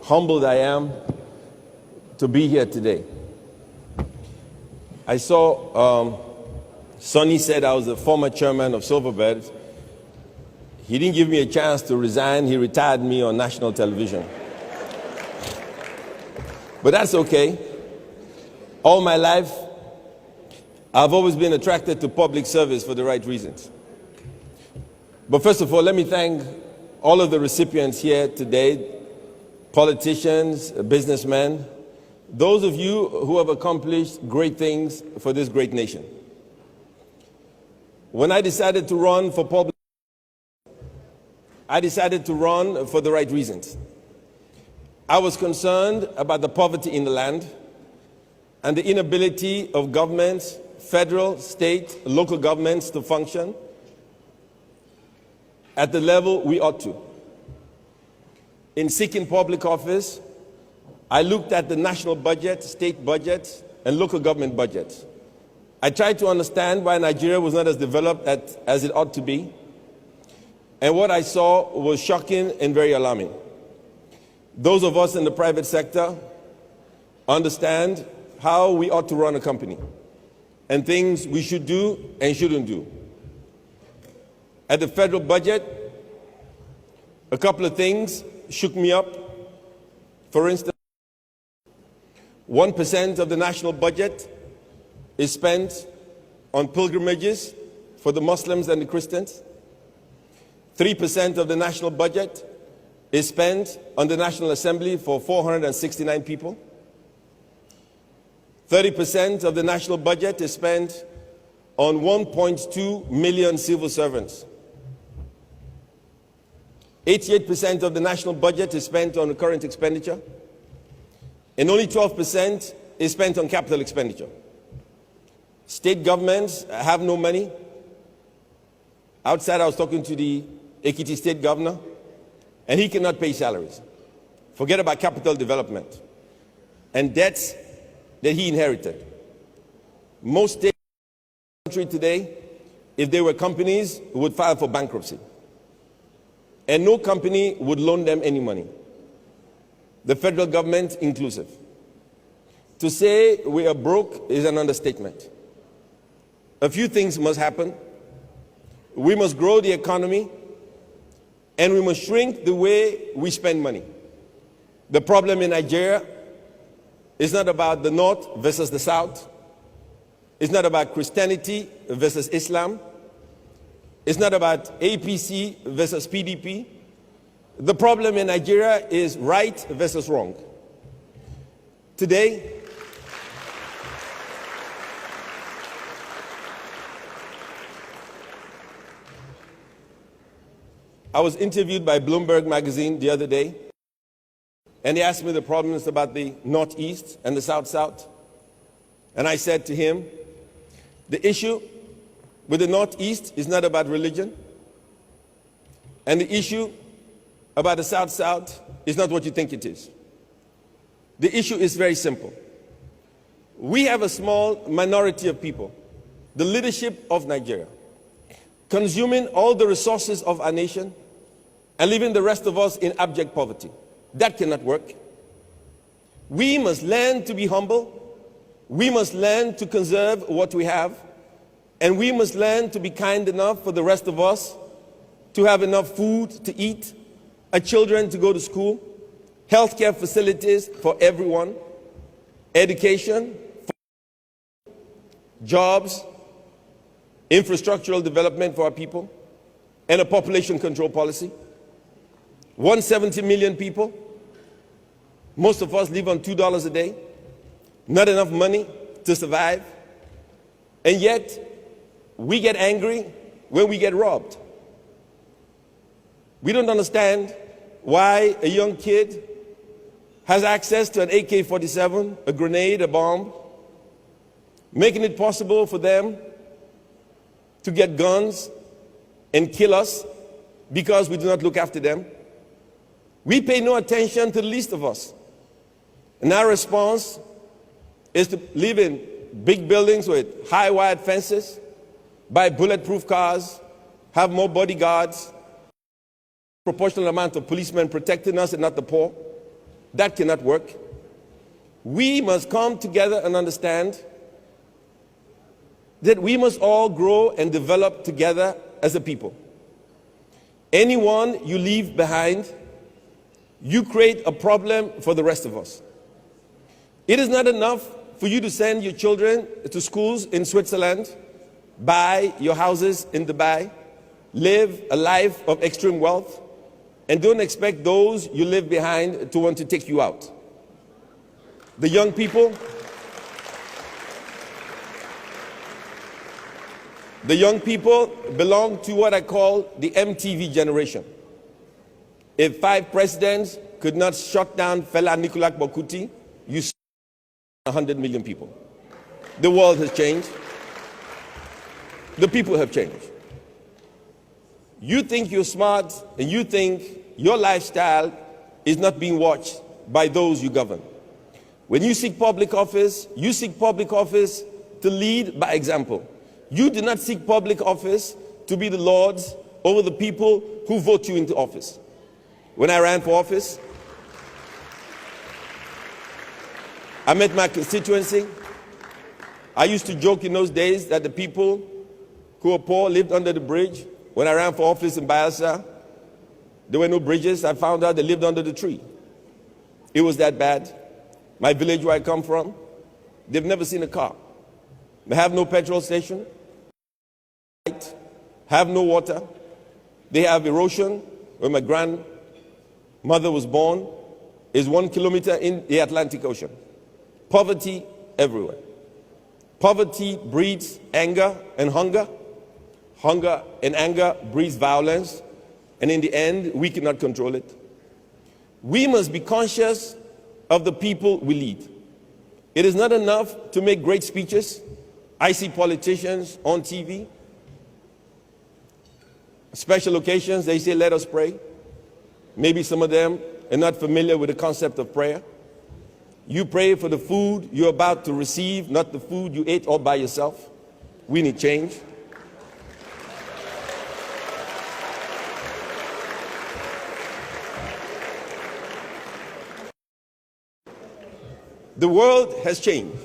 humbled I am to be here today. I saw Sonny said I was the former chairman of Silverbird. He didn't give me a chance to resign. He retired me on national television. But that's okay. All my life, I've always been attracted to public service for the right reasons. But first of all, let me thank all of the recipients here today, politicians, businessmen, those of you who have accomplished great things for this great nation. When I decided to run for public, I decided to run for the right reasons. I was concerned about the poverty in the land and the inability of governments, federal, state, local governments to function at the level we ought to. In seeking public office, I looked at the national budget, state budgets, and local government budgets. I tried to understand why Nigeria was not as developed as it ought to be. And what I saw was shocking and very alarming. Those of us in the private sector understand how we ought to run a company and things we should do and shouldn't do. At the federal budget, a couple of things shook me up. For instance, 1% of the national budget is spent on pilgrimages for the Muslims and the Christians. 3% of the national budget is spent on the National Assembly for 469 people. 30% of the national budget is spent on 1.2 million civil servants. 88% of the national budget is spent on current expenditure, and only 12% is spent on capital expenditure. State governments have no money. Outside, I was talking to the Ekiti state governor, and he cannot pay salaries. Forget about capital development and debts that he inherited. Most states in the country today, if they were companies, would file for bankruptcy. And no company would loan them any money, the federal government inclusive. To say we are broke is an understatement. A few things must happen. We must grow the economy, and we must shrink the way we spend money. The problem in Nigeria is not about the North versus the South. It's not about Christianity versus Islam. It's not about APC versus PDP. The problem in Nigeria is right versus wrong. Today, I was interviewed by Bloomberg magazine the other day, and they asked me the problems about the Northeast and the South-South. And I said to him, the issue with the Northeast is not about religion, and the issue about the South-South is not what you think it is. The issue is very simple. We have a small minority of people, the leadership of Nigeria, consuming all the resources of our nation and leaving the rest of us in abject poverty. That cannot work. We must learn to be humble. We must learn to conserve what we have. And we must learn to be kind enough for the rest of us to have enough food to eat, our children to go to school, healthcare facilities for everyone, education, jobs, infrastructural development for our people, and a population control policy. 170 million people. Most of us live on $2 a day. Not enough money to survive. And yet, we get angry when we get robbed. We don't understand why a young kid has access to an AK-47, a grenade, a bomb, making it possible for them to get guns and kill us because we do not look after them. We pay no attention to the least of us. And our response is to live in big buildings with high wired fences, buy bulletproof cars, have more bodyguards, proportional amount of policemen protecting us and not the poor. That cannot work. We must come together and understand that we must all grow and develop together as a people. Anyone you leave behind, you create a problem for the rest of us. It is not enough for you to send your children to schools in Switzerland, buy your houses in Dubai, live a life of extreme wealth, and don't expect those you leave behind to want to take you out. The young people belong to what I call the MTV generation. If 5 presidents could not shut down Fela Nicolas Bokuti, you saw 100 million people. The world has changed. The people have changed. You think you're smart and you think your lifestyle is not being watched by those you govern. When you seek public office, you seek public office to lead by example. You do not seek public office to be the lords over the people who vote you into office. When I ran for office, I met my constituency. I used to joke in those days that the people who were poor lived under the bridge. When I ran for office in Bielsa, there were no bridges. I found out they lived under the tree. It was that bad. My village where I come from, they've never seen a car. They have no petrol station, have no water. They have erosion. Where my grandmother was born is 1 kilometer in the Atlantic Ocean. Poverty everywhere. Poverty breeds anger and hunger. Hunger and anger breeds violence. And in the end, we cannot control it. We must be conscious of the people we lead. It is not enough to make great speeches. I see politicians on TV. Special occasions, they say, let us pray. Maybe some of them are not familiar with the concept of prayer. You pray for the food you're about to receive, not the food you ate all by yourself. We need change. The world has changed,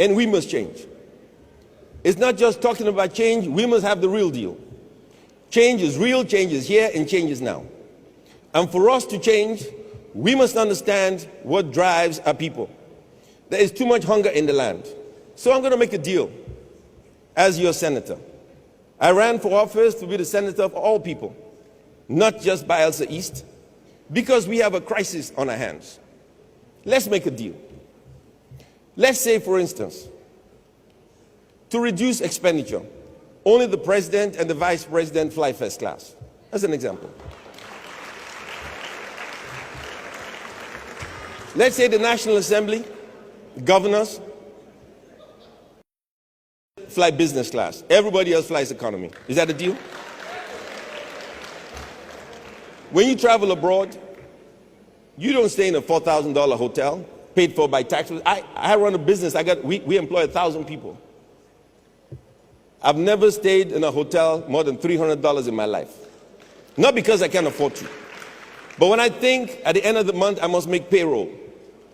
and we must change. It's not just talking about change, we must have the real deal. Change is real, change is here, and change is now. And for us to change, we must understand what drives our people. There is too much hunger in the land. So I'm going to make a deal as your senator. I ran for office to be the senator of all people, not just Bielsa East, because we have a crisis on our hands. Let's make a deal. Let's say, for instance, to reduce expenditure, only the president and the vice president fly first class. As an example. Let's say the National Assembly, governors, fly business class. Everybody else flies economy. Is that a deal? When you travel abroad, you don't stay in a $4,000 hotel paid for by taxes. I run a business. We employ 1,000 people. I've never stayed in a hotel more than $300 in my life. Not because I can't afford to. But when I think at the end of the month I must make payroll,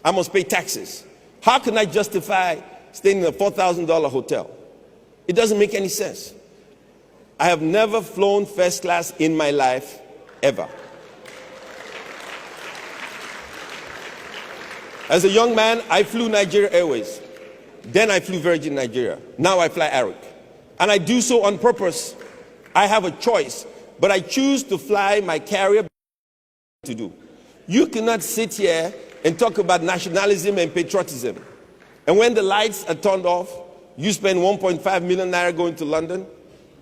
I must pay taxes. How can I justify staying in a $4,000 hotel? It doesn't make any sense. I have never flown first class in my life, ever. As a young man, I flew Nigeria Airways. Then I flew Virgin Nigeria. Now I fly Arik. And I do so on purpose. I have a choice, but I choose to fly my carrier to do. You cannot sit here and talk about nationalism and patriotism. And when the lights are turned off, you spend 1.5 million naira going to London.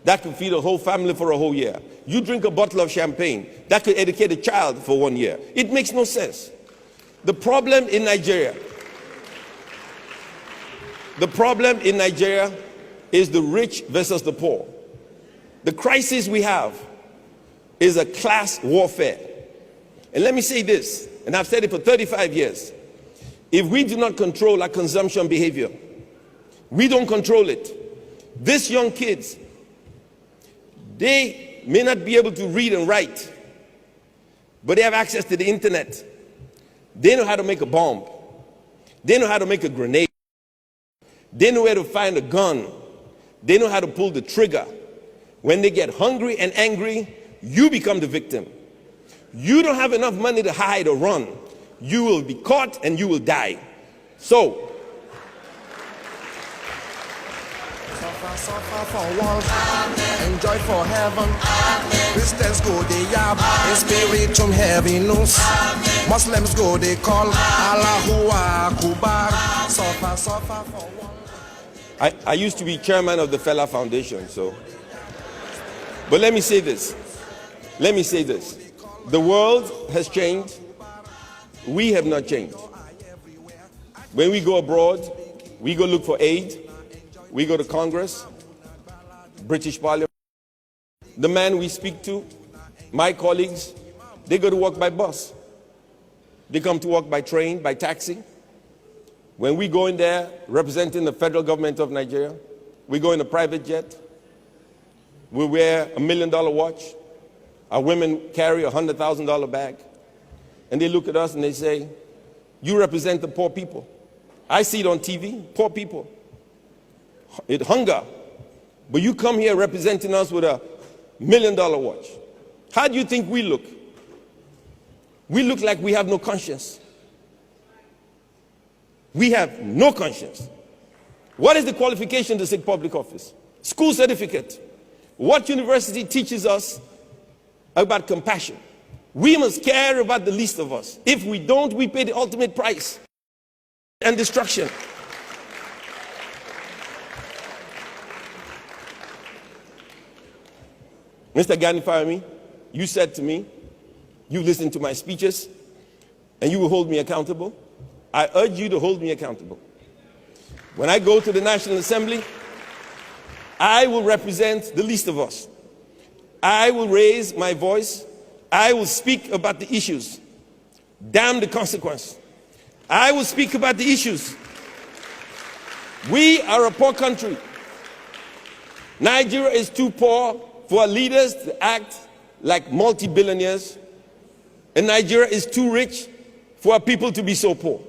That could feed a whole family for a whole year. You drink a bottle of champagne. That could educate a child for 1 year. It makes no sense. The problem in Nigeria is the rich versus the poor. The crisis we have is a class warfare. And let me say this, and I've said it for 35 years. If we do not control our consumption behavior, we don't control it. These young kids, they may not be able to read and write, but they have access to the internet. They know how to make a bomb. They know how to make a grenade. They know where to find a gun. They know how to pull the trigger. When they get hungry and angry, you become the victim. You don't have enough money to hide or run. You will be caught and you will die. So, suffer for walls, enjoy for heaven. Christians go they yab, in spiritual heaviness. Muslims go they call Allahu Akbar. Suffer for walls. I used to be chairman of the Fella Foundation, so. But let me say this. Let me say this. The world has changed. We have not changed. When we go abroad, we go look for aid. We go to Congress, British Parliament. The man we speak to, my colleagues, they go to work by bus. They come to work by train, by taxi. When we go in there representing the federal government of Nigeria, we go in a private jet. We wear $1 million watch. Our women carry a $100,000 bag. And they look at us and they say, you represent the poor people. I see it on TV, poor people. It hunger. But you come here representing us with a $1 million watch. How do you think we look? We look like we have no conscience. We have no conscience. What is the qualification to seek public office? School certificate. What university teaches us about compassion? We must care about the least of us. If we don't, we pay the ultimate price and destruction. Mr. Gani Farami, you said to me, you listened to my speeches, and you will hold me accountable. I urge you to hold me accountable. When I go to the National Assembly, I will represent the least of us. I will raise my voice. I will speak about the issues. Damn the consequence. I will speak about the issues. We are a poor country. Nigeria is too poor for our leaders to act like multi-billionaires. And Nigeria is too rich for our people to be so poor.